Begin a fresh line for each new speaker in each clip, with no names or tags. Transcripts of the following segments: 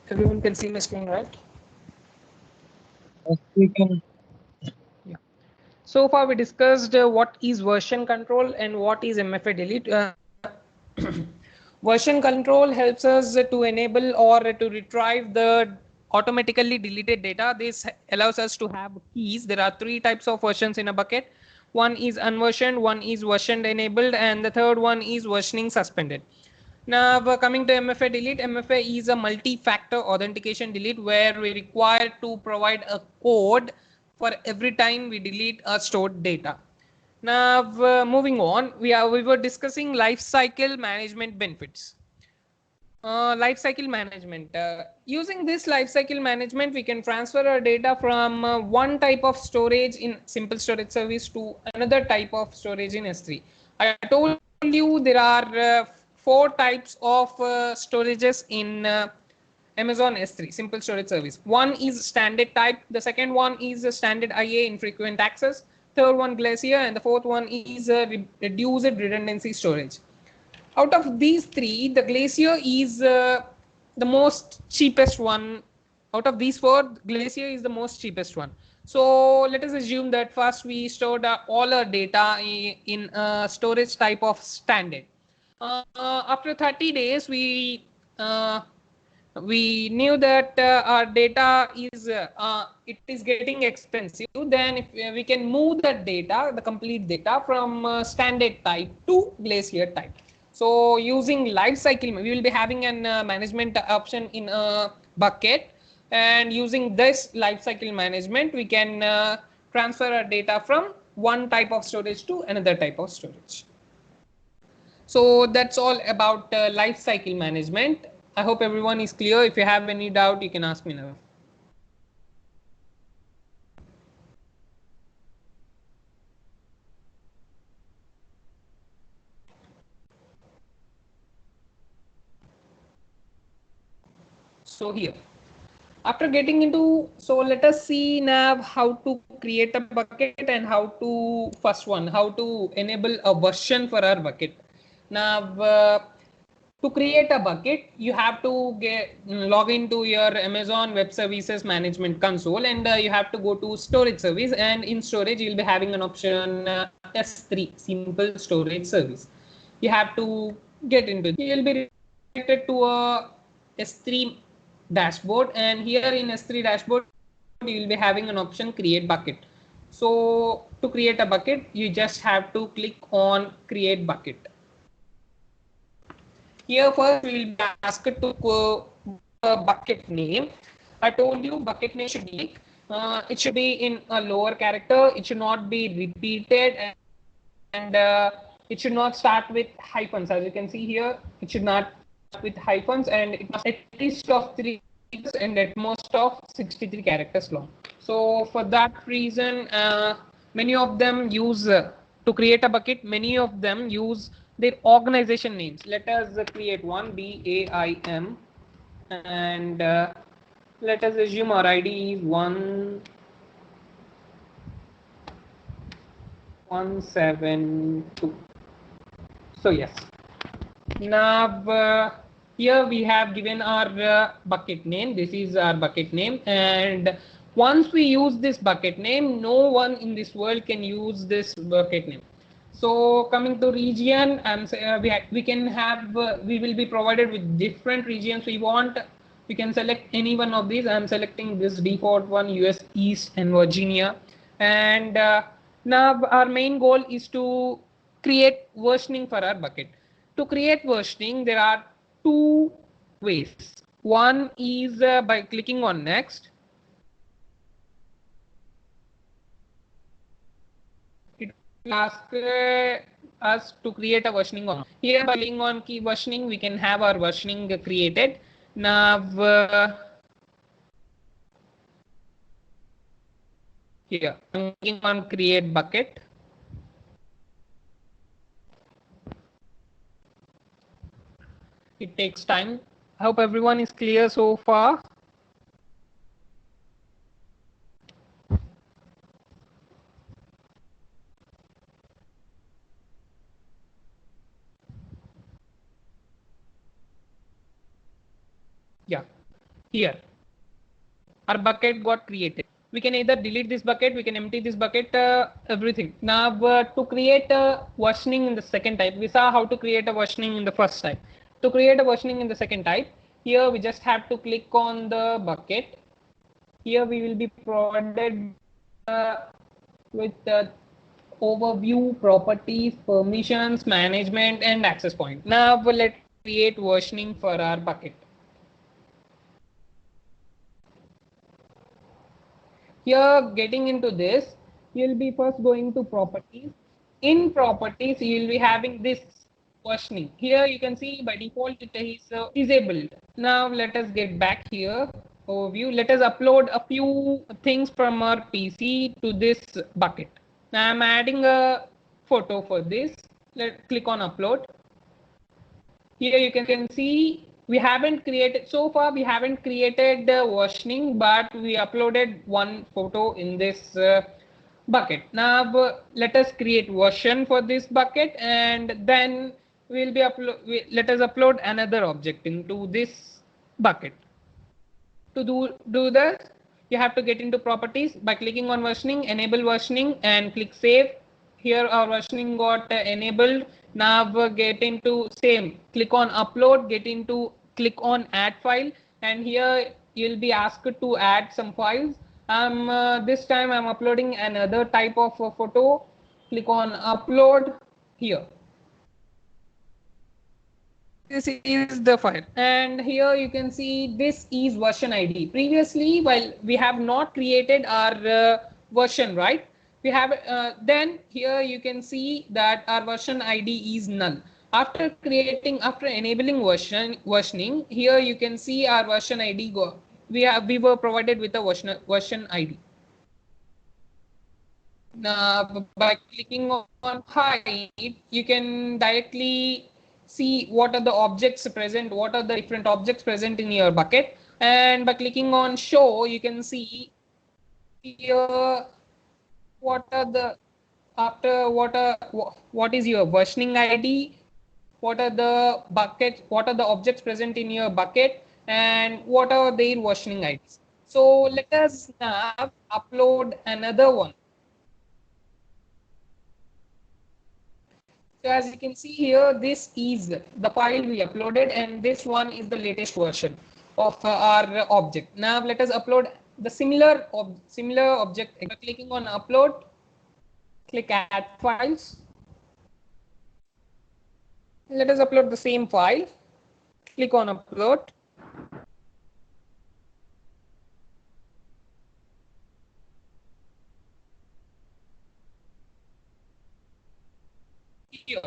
Everyone can see my screen, right?
Yes, we can.
Yeah. So far, we discussed what is version control and what is MFA delete. Version control helps us to enable or to retrieve the automatically deleted data. This allows us to have keys. There are three types of versions in a bucket. One is unversioned, one is version enabled, and the third one is versioning suspended. Now, coming to MFA delete, MFA is a multi-factor authentication delete where we require to provide a code for every time we delete a stored data. Now, moving on, we were discussing life cycle management benefits. Life cycle management. Using this life cycle management, we can transfer our data from one type of storage in simple storage service to another type of storage in S3. I told you there are four types of storages in Amazon S3 simple storage service. One is standard type. The second one is a standard IA infrequent access. Third one Glacier, and the fourth one is reduced redundancy storage. Out of these three, the Glacier is the most cheapest one. Out of these four, Glacier is the most cheapest one. So let us assume that first we stored all our data in a storage type of standard. After 30 days, we knew that our data is it is getting expensive. Then if we can move that data, the complete data from standard type to Glacier type. So using life cycle, we will be having an management option in a bucket, and using this life cycle management, we can transfer our data from one type of storage to another type of storage. So that's all about life cycle management. I hope everyone is clear. If you have any doubt, you can ask me now. So here, after getting into, so let us see now how to create a bucket and how to first one, how to enable a version for our bucket. Now, to create a bucket, you have to log into your Amazon Web Services Management console, and you have to go to storage service, and in storage you'll be having an option S3 simple storage service. You have to get into, you'll be redirected to a S3 dashboard, and here in S3 dashboard you will be having an option create bucket. So to create a bucket, you just have to click on create bucket. Here first we will be asked to give a bucket name. I told you bucket name should be unique. It should be in a lower character. It should not be repeated, and it should not start with hyphens. As you can see here, it should not start with hyphens, and it must be at least of 3 characters and at most of 63 characters long. So for that reason, many of them use to create a bucket. Many of them use their organization names. Let us create one BAIM, and let us assume our ID is 1172. So yes, now here we have given our bucket name. This is our bucket name, and once we use this bucket name, no one in this world can use this bucket name. So coming to region, we can have we will be provided with different regions we want. We can select any one of these. I'm selecting this default one, US East and Virginia, and now our main goal is to create versioning for our bucket. To create versioning, there are two ways. One is by clicking on next. It will ask us to create a versioning or not. Here by clicking on key versioning, we can have our versioning created. Now here I'm clicking on create bucket. It takes time. I hope everyone is clear so far. Yeah. here. Our bucket got created. We can either delete this bucket, we can empty this bucket, everything. Now to create a versioning in the second type, we saw how to create a versioning in the first type. To create a versioning in the second type, here we just have to click on the bucket. Here we will be provided with overview, properties, permissions, management, and access point. Now let's create versioning for our bucket. Here, getting into this, you'll be first going to properties. In properties, you'll be having this versioning. Here you can see by default it is disabled. Now let us get back here. Overview. Let us upload a few things from our PC to this bucket. Now I'm adding a photo for this. Let's click on upload. Here you can see we haven't created, so far we haven't created the versioning, but we uploaded one photo in this bucket. Now let us create version for this bucket, and then we'll be let us upload another object into this bucket. To do that, you have to get into properties by clicking on versioning, enable versioning, and click save. Here our versioning got enabled. Now get into same, click on upload, click on add file, and here you'll be asked to add some files. This time I'm uploading another type of photo. Click on upload here. This is the file, and here you can see this is version ID. Previously, while we have not created our version, right? We have then here you can see that our version ID is null. After enabling versioning, here you can see our version ID we were provided with a version ID. Now by clicking on hide, you can directly see what are the objects present, what are the different objects present in your bucket, and by clicking on show, you can see here what are the what is your versioning ID, what are the buckets, what are the objects present in your bucket, and what are their versioning IDs. So let us now upload another one. So as you can see here, this is the file we uploaded, and this one is the latest version of our object. Now let us upload the similar object. By clicking on upload, click add files. Let us upload the same file. Click on upload. Here.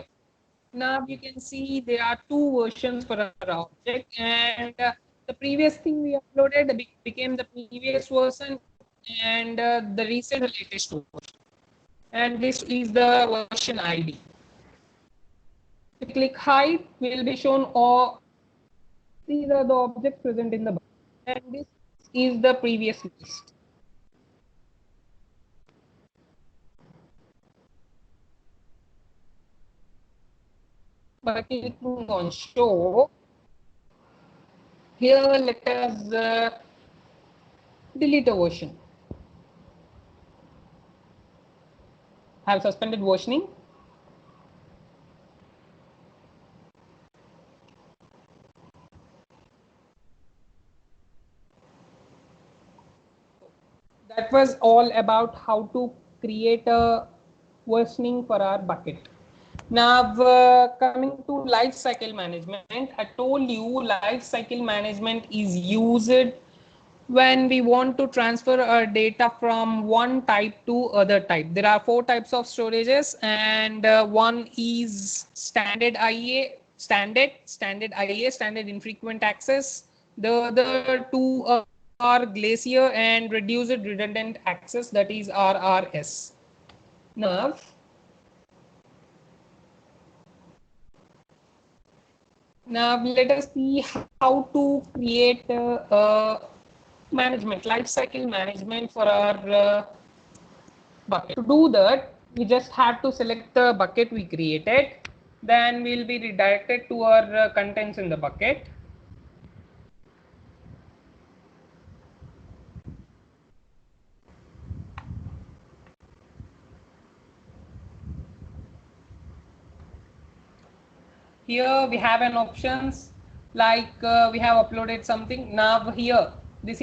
Now you can see there are two versions for our object, and the previous thing we uploaded became the previous version, and the recent latest version. And this is the version ID. If you click hide, we will be shown all these are the objects present in the bucket, and this is the previous list. By clicking on show, here let us delete a version. Have suspended versioning. That was all about how to create a versioning for our bucket. Now coming to life cycle management, I told you life cycle management is used when we want to transfer our data from one type to other type. There are 4 types of storages, and one is standard IA, standard IA, standard infrequent access. The other 2 are glacier and reduced redundant access, that is RRS. Now let us see how to create management, life cycle management for our bucket. To do that, we just have to select the bucket we created. Then we'll be redirected to our contents in the bucket. Here we have an options like we have uploaded something. Now here this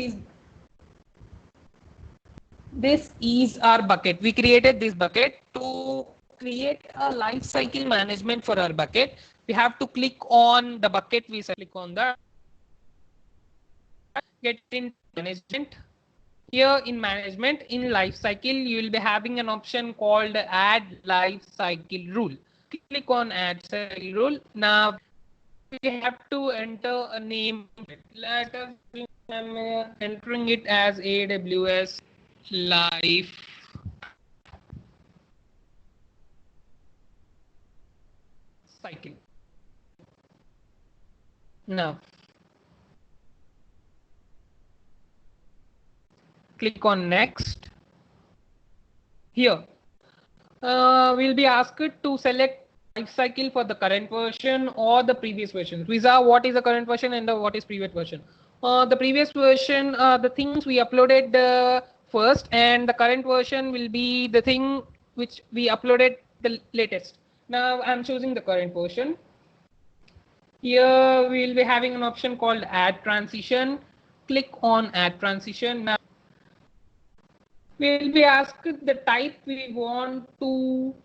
is our bucket. We created this bucket. To create a life cycle management for our bucket, we have to click on the bucket. We click on that, get into management. Here in management, in life cycle, you will be having an option called add life cycle rule. Click on add cycle rule. Now we have to enter a name. Let us, I'm entering it as AWS life cycle. Now click on next. Here we'll be asked to select life cycle for the current version or the previous version. Visa, what is the current version and what is previous version? The previous version, the things we uploaded first, and the current version will be the thing which we uploaded the latest. Now I'm choosing the current version. Here we'll be having an option called add transition. Click on add transition. Now we'll be asked the type we want to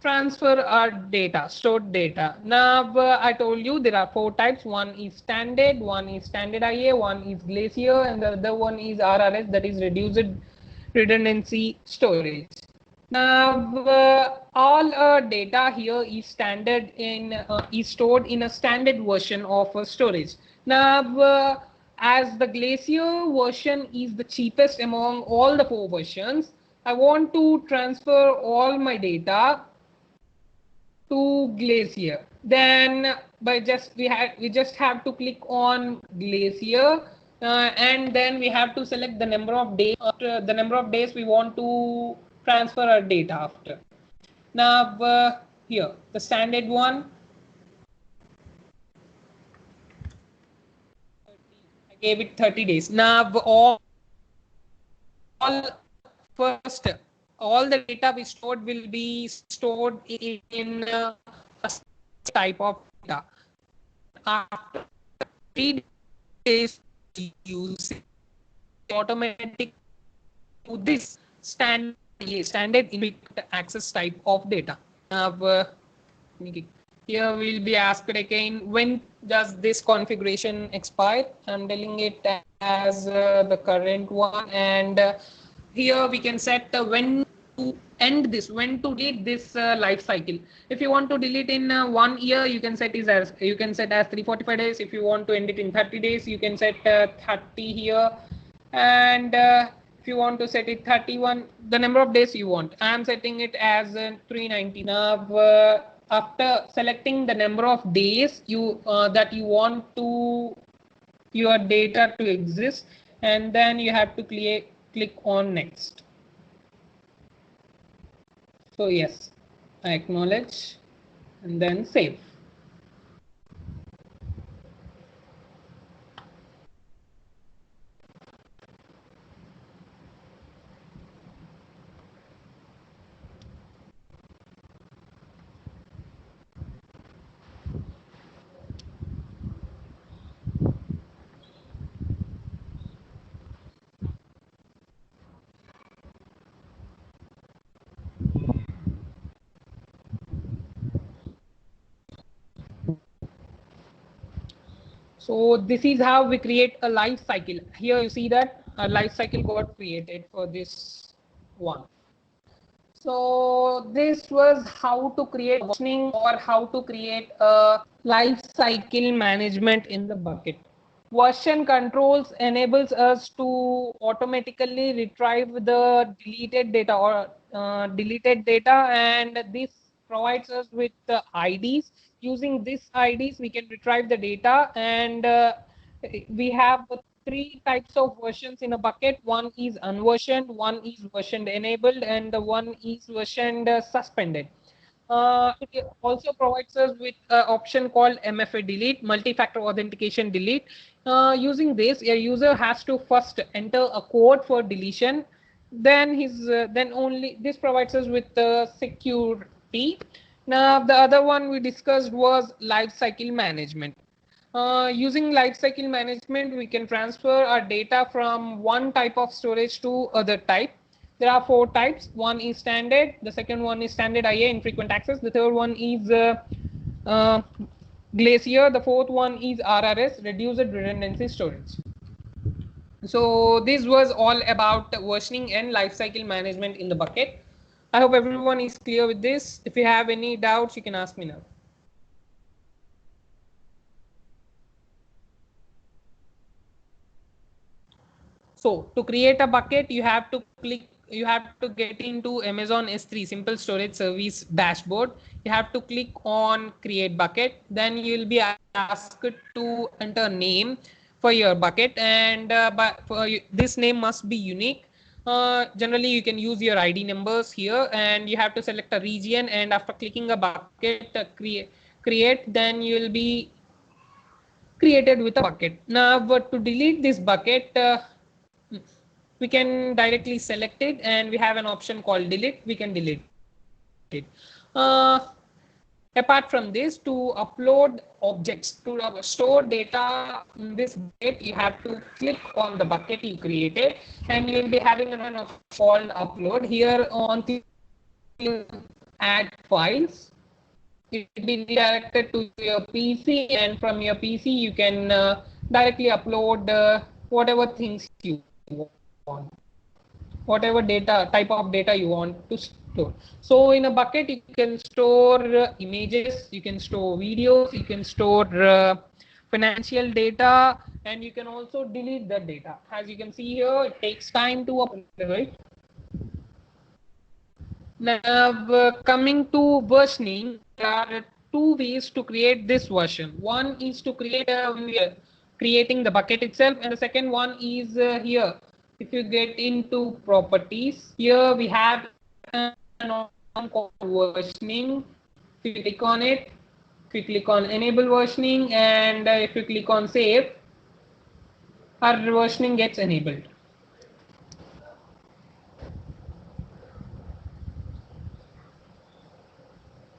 transfer our data, stored data. Now I told you there are 4 types. One is standard, one is standard IA, one is Glacier, and the other one is RRS, that is reduced redundancy storage. Now all our data here is standard in is stored in a standard version of storage. Now as the Glacier version is the cheapest among all the 4 versions, I want to transfer all my data to Glacier. Then by we just have to click on Glacier, and then we have to select the number of days, after the number of days we want to transfer our data after. Now here the standard one, I gave it 30 days. Now first all the data we stored will be stored in a type of data. After 3 days use automatic to this standard access type of data. Here we'll be asked again, when does this configuration expire? I'm telling it as the current one, and here we can set when to end this, when to delete this life cycle. If you want to delete in 1 year, you can set as 345 days. If you want to end it in 30 days, you can set 30 here, and if you want to set it 31, the number of days you want. I am setting it as 390. Now after selecting the number of days you that you want to your data to exist, and then you have to click on next. So yes, I acknowledge and then save. So this is how we create a life cycle. Here you see that a life cycle got created for this one. So this was how to create versioning or how to create a life cycle management in the bucket. Version controls enables us to automatically retrieve the deleted data and this provides us with the IDs. Using these IDs, we can retrieve the data, and we have 3 types of versions in a bucket. One is unversioned, one is version enabled, and the one is version suspended. It also provides us with an option called MFA delete, multi-factor authentication delete. Using this, a user has to first enter a code for deletion. Then only this provides us with security. Now, the other one we discussed was life cycle management. Using life cycle management, we can transfer our data from one type of storage to other type. There are four types. One is standard. The second one is standard IA, infrequent access. The third one is uh, Glacier. The fourth one is RRS, reduced redundancy storage. So this was all about versioning and lifecycle management in the bucket. I hope everyone is clear with this. If you have any doubts, you can ask me now. So to create a bucket, you have to get into Amazon S3 Simple Storage Service dashboard. You have to click on create bucket. Then you will be asked to enter name for your bucket, and this name must be unique. Generally, you can use your ID numbers here, and you have to select a region. And after clicking a bucket, create, then you will be created with a bucket. Now, but to delete this bucket, we can directly select it, and we have an option called delete. We can delete it. Apart from this, to upload objects, to store data in this bucket, you have to click on the bucket you created, and you will be having an option called upload. Here on add files, it will be redirected to your PC, and from your PC you can directly upload whatever things you want, whatever data type of data you want to store. So in a bucket you can store images, you can store videos, you can store financial data, and you can also delete the data. As you can see here, it takes time to upload, right? Now, coming to versioning, there are two ways to create this version. One is to create creating the bucket itself, and the second one is here. If you get into properties, here we have an option called versioning. If you click on it, if you click on enable versioning, and if you click on save, our versioning gets enabled.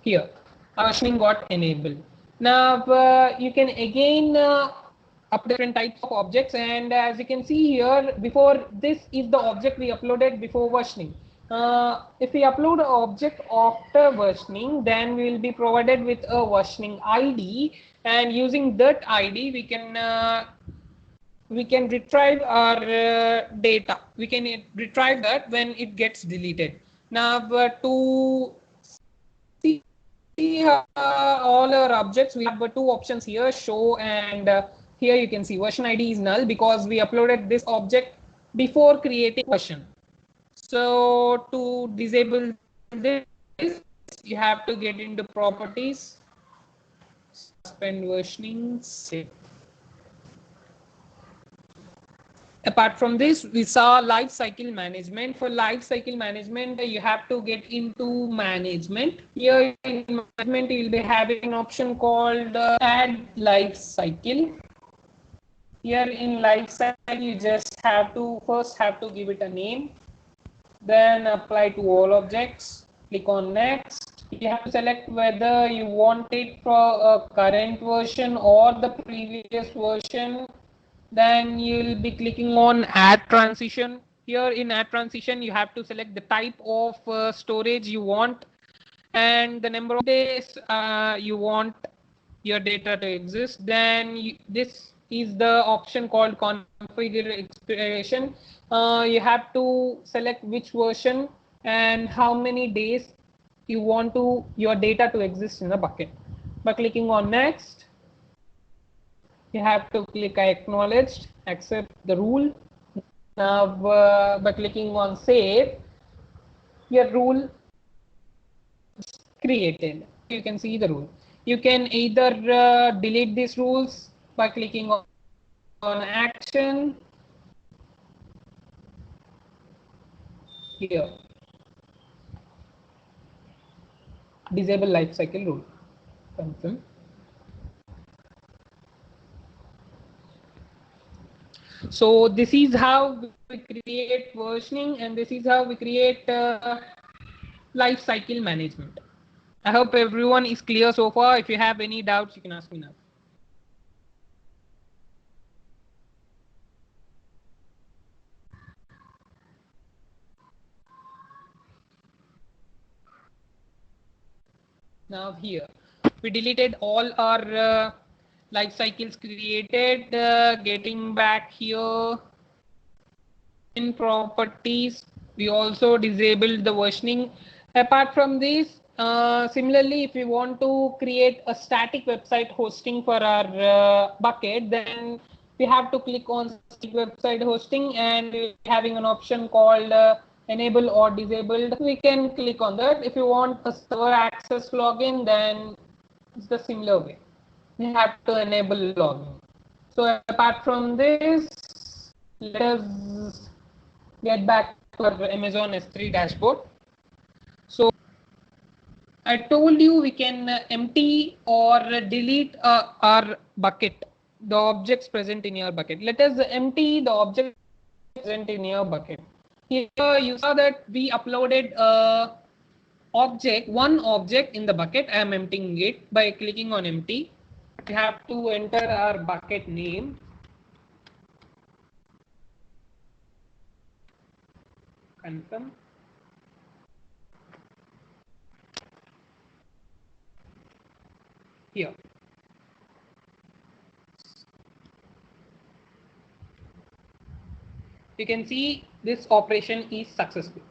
Here, versioning got enabled. Now you can again upload different types of objects, and as you can see here, before this is the object we uploaded before versioning. If we upload an object after versioning, then we will be provided with a versioning ID, and using that ID we can retrieve our data. We can retrieve that when it gets deleted. Now to see all our objects, we have two options here, show, and here you can see version ID is null because we uploaded this object before creating version. So to disable this, you have to get into properties, suspend versioning, save. Apart from this, we saw life cycle management. For life cycle management, you have to get into management. Here in management, you will be having an option called add life cycle. Here in life cycle, you just have to first give it a name, then apply to all objects, click on next. You have to select whether you want it for a current version or the previous version. Then you will be clicking on add transition. Here in add transition, you have to select the type of storage you want and the number of days you want your data to exist. Then this is the option called configure expiration. You have to select which version and how many days you want your data to exist in the bucket. By clicking on next, you have to click I acknowledged, accept the rule. Now by clicking on save, your rule is created. You can see the rule. You can either delete these rules by clicking on action here, disable lifecycle rule, confirm. So this is how we create versioning, and this is how we create life cycle management. I hope everyone is clear so far. If you have any doubts, you can ask me now. Now here, we deleted all our life cycles created. Getting back here in properties, we also disabled the versioning. Apart from this, similarly, if we want to create a static website hosting for our bucket, then we have to click on static website hosting, and we're having an option called enable or disabled. We can click on that. If you want a server access login, then it's the similar way. We have to enable login. So apart from this, let us get back to our Amazon S3 dashboard. So I told you we can empty or delete our bucket, the objects present in your bucket. Let us empty the object present in your bucket. Here you saw that we uploaded one object in the bucket. I am emptying it by clicking on empty. We have to enter our bucket name. Confirm. Here. You can see this operation is successful.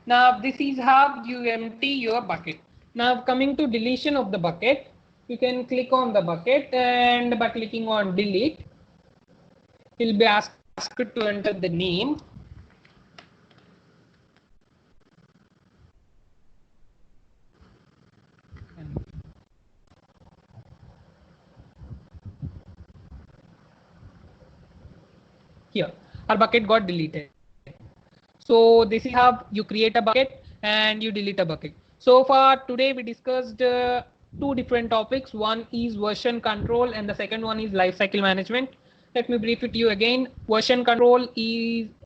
Now this is how you empty your bucket. Now coming to deletion of the bucket, you can click on the bucket, and by clicking on delete, you'll be asked to enter the name. Here, our bucket got deleted. So this is how you create a bucket and you delete a bucket. So far today we discussed two different topics. One is version control and the second one is lifecycle management. Let me brief it to you again. Version control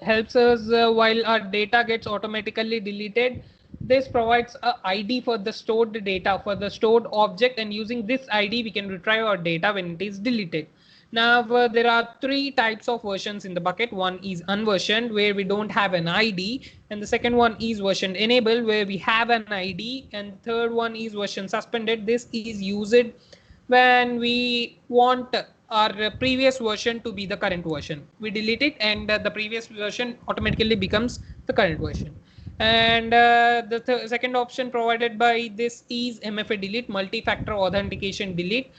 helps us while our data gets automatically deleted. This provides a ID for the stored data, for the stored object, and using this ID we can retrieve our data when it is deleted. Now there are three types of versions in the bucket. One is unversioned, where we don't have an ID, and the second one is version enabled, where we have an ID, and third one is version suspended. This is used when we want our previous version to be the current version. We delete it, and the previous version automatically becomes the current version. And the second option provided by this is MFA delete, multi-factor authentication delete.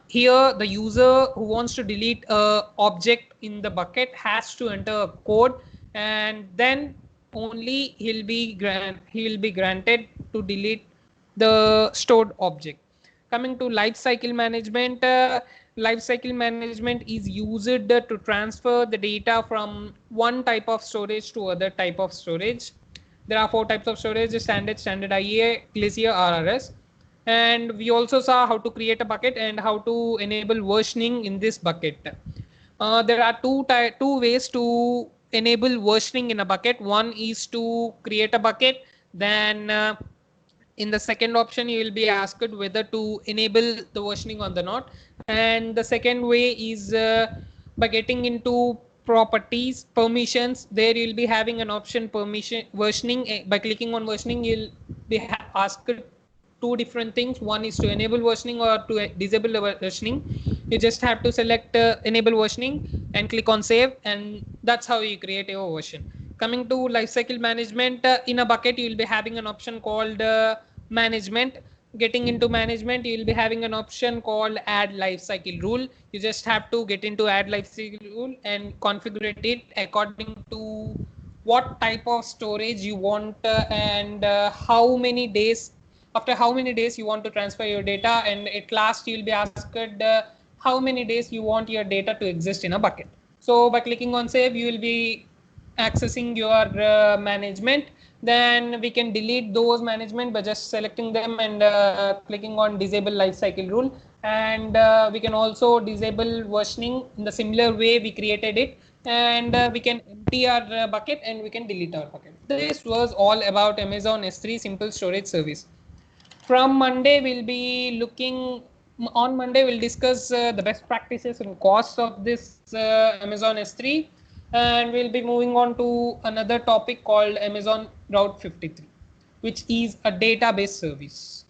Here the user who wants to delete a object in the bucket has to enter a code, and then only he will be granted to delete the stored object. Coming to lifecycle management, lifecycle management is used to transfer the data from one type of storage to other type of storage. There are four types of storage: standard IEA, Glacier, RRS. And we also saw how to create a bucket and how to enable versioning in this bucket. There are two ways to enable versioning in a bucket. One is to create a bucket, then in the second option you will be asked whether to enable the versioning or not. And the second way is by getting into properties, permissions. There you'll be having an option permission versioning. By clicking on versioning, you'll be asked two different things. One is to enable versioning or to disable the versioning. You just have to select enable versioning and click on save, and that's how you create your version. Coming to lifecycle management, in a bucket you will be having an option called management. Getting into management, you will be having an option called add lifecycle rule. You just have to get into add lifecycle rule and configure it according to what type of storage you want and how many days, after how many days you want to transfer your data, and at last you will be asked how many days you want your data to exist in a bucket. So by clicking on save, you will be accessing your management. Then we can delete those management by just selecting them and clicking on disable lifecycle rule. And we can also disable versioning in the similar way we created it, and we can empty our bucket and we can delete our bucket. This was all about Amazon S3 simple storage service. From Monday, on Monday, we'll discuss the best practices and costs of this Amazon S3. And we'll be moving on to another topic called Amazon Route 53, which is a database service.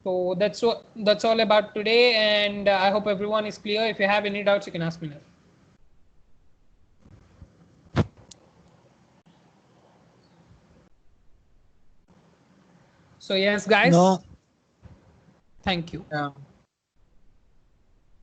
So that's all about today. And I hope everyone is clear. If you have any doubts, you can ask me now. So yes, guys.
No.
Thank you.
Yeah.